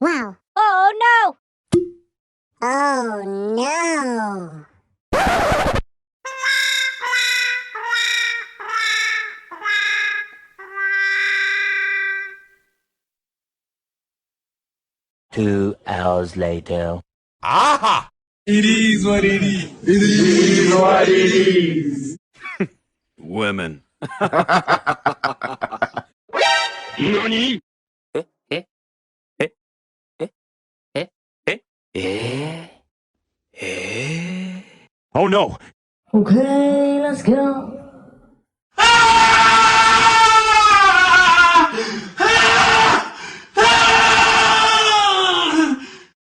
Wow. Oh no! Oh no. 2 hours later. Aha! It is what it is. It is what it is. Women. 何えええええええ Oh no! Okay, let's go.